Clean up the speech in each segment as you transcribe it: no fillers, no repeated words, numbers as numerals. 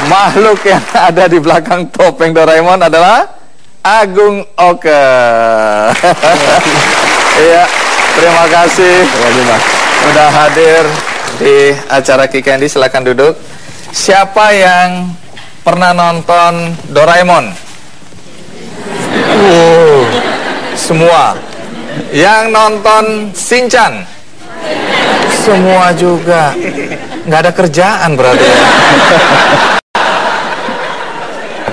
makhluk yang ada di belakang topeng Doraemon adalah Agung Oke. Iya, terima kasih sudah hadir di acara Ki Candy. Silakan duduk. Siapa yang pernah nonton Doraemon? Semua. Yang nonton Shinchan? Semua juga. Nggak ada kerjaan berarti ya.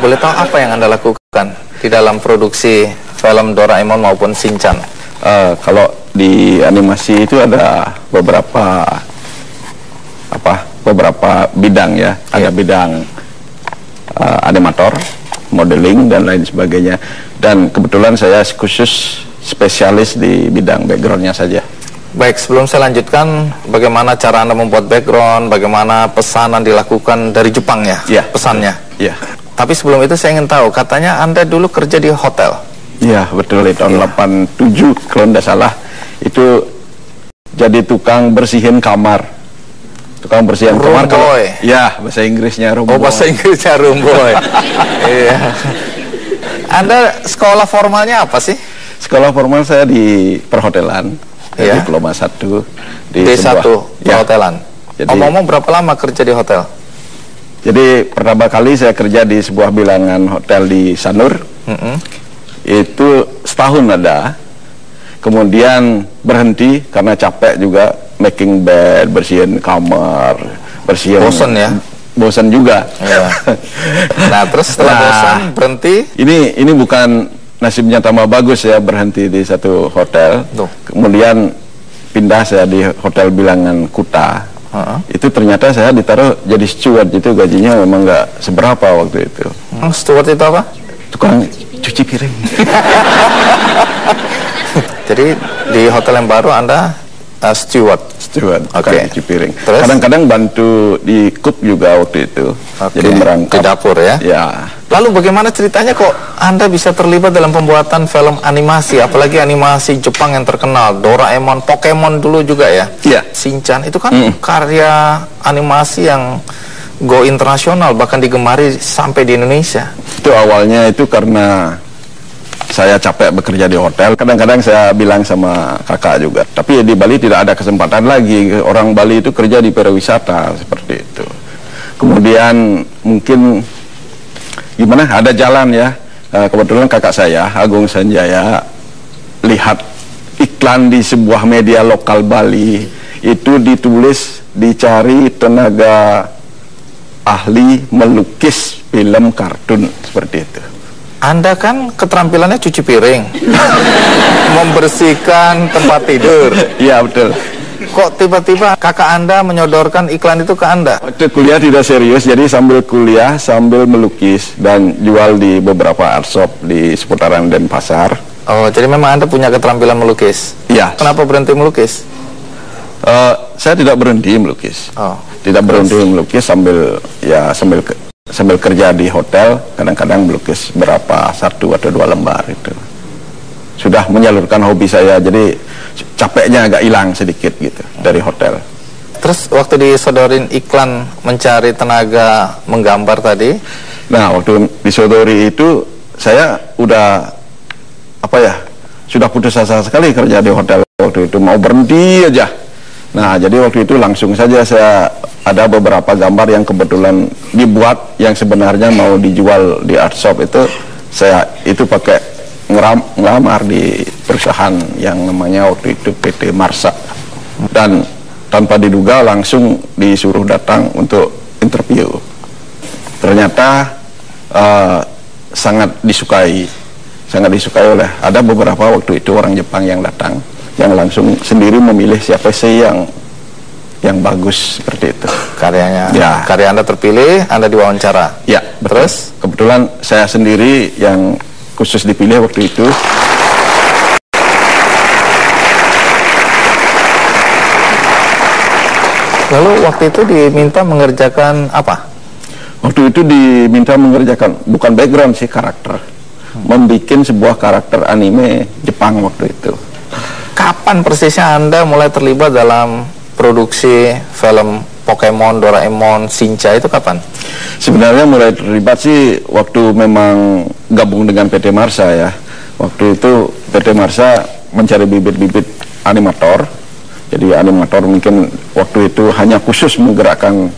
Boleh tahu apa yang Anda lakukan di dalam produksi film Doraemon maupun Shinchan? Kalau di animasi itu ada beberapa bidang ya. Ada bidang animator, modeling dan lain sebagainya. Dan kebetulan saya khusus spesialis di bidang backgroundnya saja. Baik, sebelum saya lanjutkan, bagaimana cara Anda membuat background, bagaimana pesanan dilakukan dari Jepang ya, pesannya? Iya. Tapi sebelum itu saya ingin tahu, katanya Anda dulu kerja di hotel. Iya, betul. Di tahun 87 kalau tidak salah, itu jadi tukang bersihin kamar. Tukang bersihin kamar. Ya, bahasa Inggrisnya room boy. Oh, bahasa Inggrisnya room boy. Iya. Anda sekolah formalnya apa sih? Sekolah formal saya di perhotelan. Diploma 1 di D1 perhotelan. Ngomong berapa lama kerja di hotel? Jadi pertama kali saya kerja di sebuah bilangan hotel di Sanur. Itu setahun ada. Kemudian berhenti karena capek juga, making bed, bersihin kamar, bersihin. Bosan ya? Bosan juga. Ya. Nah, terus setelah bosan berhenti? Ini bukan nasibnya tambah bagus ya, berhenti di satu hotel. Kemudian pindah saya di hotel bilangan Kuta. Itu ternyata saya ditaruh jadi steward. Itu gajinya memang nggak seberapa waktu itu. Steward itu apa? Tukang cuci piring. Jadi di hotel yang baru Anda steward, tukang cuci piring. Kadang-kadang bantu di cook juga waktu itu. Jadi merangkap di dapur ya. Ya. Lalu bagaimana ceritanya kok Anda bisa terlibat dalam pembuatan film animasi, apalagi animasi Jepang yang terkenal, Doraemon, Pokemon dulu juga ya? Iya. Shinchan, itu kan karya animasi yang go internasional, bahkan digemari sampai di Indonesia. Itu awalnya itu karena saya capek bekerja di hotel. Kadang-kadang saya bilang sama kakak juga, tapi di Bali tidak ada kesempatan lagi. Orang Bali itu kerja di pariwisata seperti itu. Kemudian mungkin gimana, ada jalan ya. Kebetulan kakak saya Agung Sanjaya lihat iklan di sebuah media lokal Bali, itu ditulis dicari tenaga ahli melukis film kartun seperti itu. Anda kan keterampilannya cuci piring, membersihkan tempat tidur. Iya, betul. Kok tiba-tiba kakak Anda menyodorkan iklan itu ke Anda? Waktu kuliah tidak serius, jadi sambil kuliah sambil melukis dan jual di beberapa art shop di seputaran Denpasar. Oh, jadi memang Anda punya keterampilan melukis? Iya. Kenapa berhenti melukis? Saya tidak berhenti melukis. Tidak berhenti melukis sambil kerja di hotel. Kadang-kadang melukis berapa, 1 atau 2 lembar itu. Sudah menyalurkan hobi saya, jadi capeknya agak hilang sedikit gitu dari hotel. Terus waktu disodorin iklan mencari tenaga menggambar tadi? Nah, waktu disodori itu saya sudah putus asa sekali kerja di hotel waktu itu, mau berhenti aja. Nah, jadi waktu itu langsung saja saya ada beberapa gambar yang kebetulan dibuat yang sebenarnya mau dijual di art shop itu, saya itu pakai ngelamar di perusahaan yang namanya waktu itu PT Marsa, dan tanpa diduga langsung disuruh datang untuk interview. Ternyata sangat disukai oleh, ada beberapa waktu itu orang Jepang yang datang, yang langsung sendiri memilih siapa sih yang bagus seperti itu karyanya. Ya. Karya Anda terpilih, Anda diwawancara. Ya, betul. Terus kebetulan saya sendiri yang khusus dipilih waktu itu. Lalu waktu itu diminta mengerjakan apa? Waktu itu diminta mengerjakan bukan background sih, karakter. Membikin sebuah karakter anime Jepang waktu itu. Kapan persisnya Anda mulai terlibat dalam produksi film Pokemon, Doraemon, Shinchan itu kapan? Sebenarnya mulai terlibat sih waktu memang gabung dengan PT Marsha ya. Waktu itu PT Marsha mencari bibit-bibit animator. Jadi animator mungkin waktu itu hanya khusus menggerakkan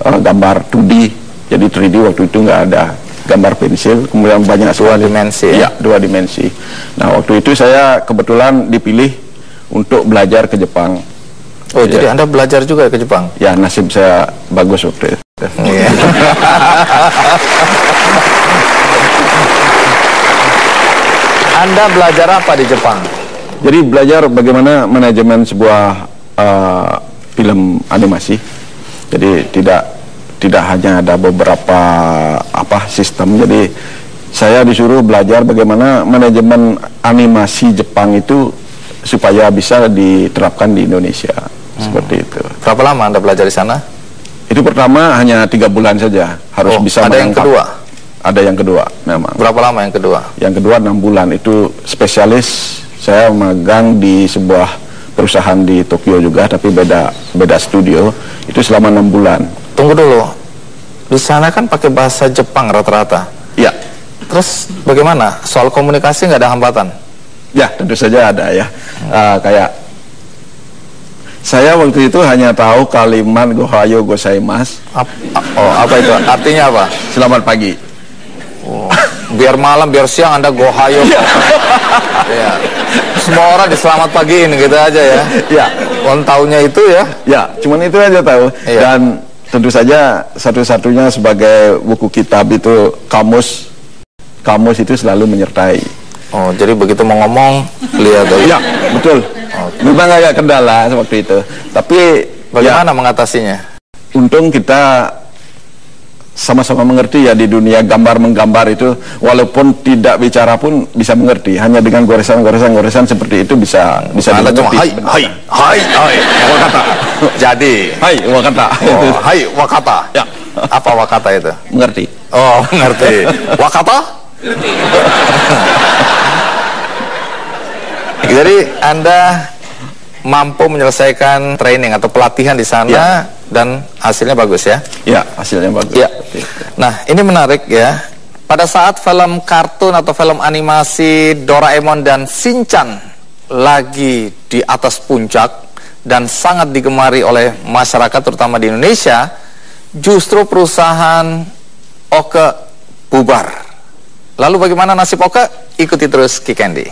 gambar 2D. Jadi 3D waktu itu nggak ada gambar pensil. Kemudian banyak dua dimensi. Ya, 2 dimensi. Nah waktu itu saya kebetulan dipilih untuk belajar ke Jepang. Oh ya. Jadi Anda belajar juga ke Jepang? Ya, nasib saya bagus waktu itu. Iya. Anda belajar apa di Jepang? Jadi belajar bagaimana manajemen sebuah film animasi. Jadi tidak hanya ada beberapa sistem. Jadi saya disuruh belajar bagaimana manajemen animasi Jepang itu supaya bisa diterapkan di Indonesia. Seperti itu. Berapa lama Anda belajar di sana? Itu pertama hanya 3 bulan saja. Harus bisa ada yang kedua? Ada yang kedua memang. Berapa lama yang kedua? Yang kedua 6 bulan. Itu spesialis. Saya magang di sebuah perusahaan di Tokyo juga, tapi beda studio. Itu selama 6 bulan. Tunggu dulu. Di sana kan pakai bahasa Jepang rata-rata. Ya. Terus bagaimana? Soal komunikasi nggak ada hambatan? Ya, tentu saja ada ya. Kayak saya waktu itu hanya tahu kalimat Gohayo Gozaimasu. Apa itu? Artinya apa? Selamat pagi. Biar malam, biar siang Anda Gohayo. Ya. Semua orang diselamat pagiin gitu aja ya. Ya. Orang taunya itu ya. Ya, cuman itu aja tahu. Iya. Dan tentu saja satu-satunya sebagai buku kitab itu kamus itu selalu menyertai. Oh, jadi begitu mau ngomong lihat dulu. Ya, betul. Memang agak kendala waktu itu. Tapi bagaimana mengatasinya? Untung kita sama-sama mengerti ya di dunia gambar-menggambar itu, walaupun tidak bicara pun bisa mengerti. Hanya dengan goresan seperti itu bisa Anda cuma dimengerti. hai wakata. Jadi Hai wakata. Hai wakata. Ya. Apa wakata itu? Mengerti. Oh, mengerti. Wakata? Jadi Anda mampu menyelesaikan training atau pelatihan di sana ya. Dan hasilnya bagus ya? Ya, hasilnya bagus. Ya. Nah, ini menarik ya. Pada saat film kartun atau film animasi Doraemon dan Shinchan lagi di atas puncak dan sangat digemari oleh masyarakat terutama di Indonesia, justru perusahaan Oke bubar. Lalu bagaimana nasib Oke? Ikuti terus Ki Candy.